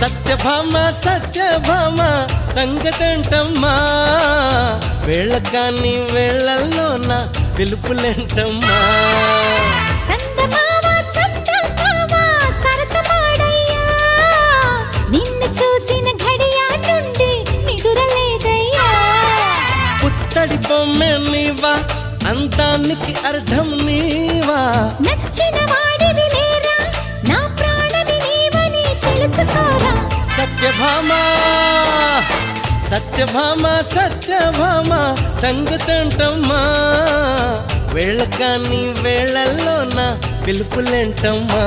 సత్యభామ సత్యభామ సంగతంటమ్మా వేళకాని వేళల్లోన పిలుపులేంటమ్మా సందమామ సందమామ సరసమాడయ్యా నిన్ను చూసిన ఘడియా నుండి నిదురలేదయ్యా పుత్తడి బొమ్మె నీవా అందానికి అర్థం నీవా నచ్చిన వాడివి లేరా నా ప్రాణమి నీవని తెలుసుకోరా సత్యభామ సత్యభామ సత్యభామ సంగతంటమ్మా వేళకాని వేళల్లోన పిలుపులేంటమ్మా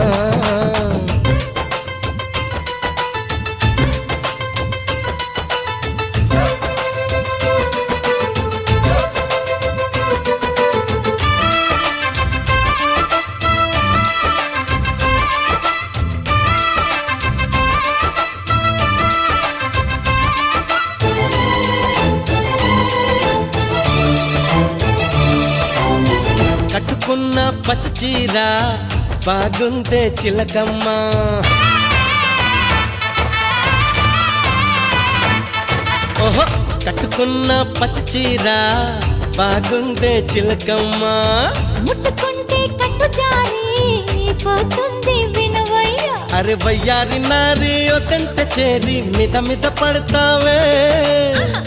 కట్టుకున్న పచ్చచీర బాగుందే చిలకమ్మ ఓహో కట్టుకున్న పచ్చచీర బాగుందే చిలకమ్మ ముట్టుకుంటే కట్టు జారి పోతుంది వినవయ్యా అరే వయ్యారి నారి ఒతంట చేరి మిద మిద పడతావే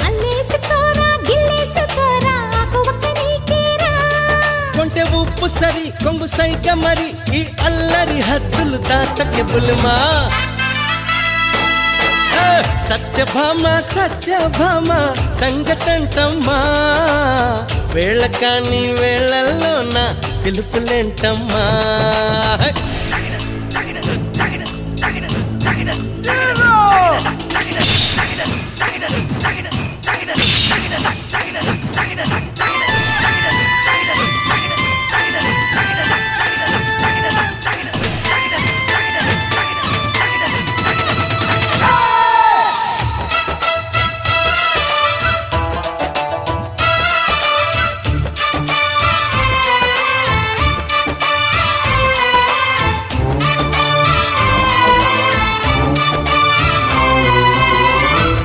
అల్లేసుకోరా గిల్లేసుకోరా ఆకువక్క నీకేరా కొంటె ఉప్పు సరి కొంగు సైక మరి ఈ అల్లరి హద్దులు దాటకే బుల్మా సత్యభామ సత్యభామ సంగతంటమ్మా వేళకాని వేళల్లోన పిలుపులేంటమ్మా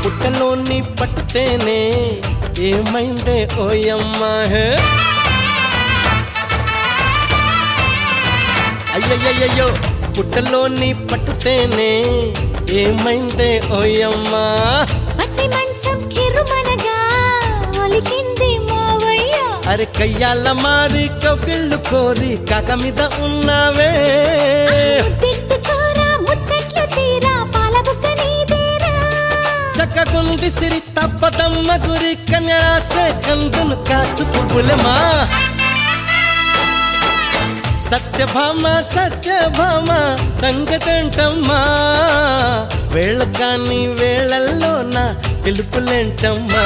పుట్టలోని పట్టుతేనే ఏమైందే ఓయమ్మా అయ్యయ్యయ్యో పుట్టలోని పట్టుతేనే ఏమైందే ఓయమ్మా పట్టి మంచం కిరుమనగా ఒలికింది మావయ్యా అరే కయ్యాల మారి కౌగిళ్ళు కోరి కాక మీద ఉన్నావే ముద్దెట్టుకోరా ముచ్చట్లు తీరా పాలబుక్క నీదేరా చక్కగుంది సిరి తప్పదమ్మ గురి కన్యాసే కందును కాసుకు బులమా సత్యభామ సత్యభామ సంగతంటమ్మా వేళకాని వేళల్లోన పిలుపులేంటమ్మా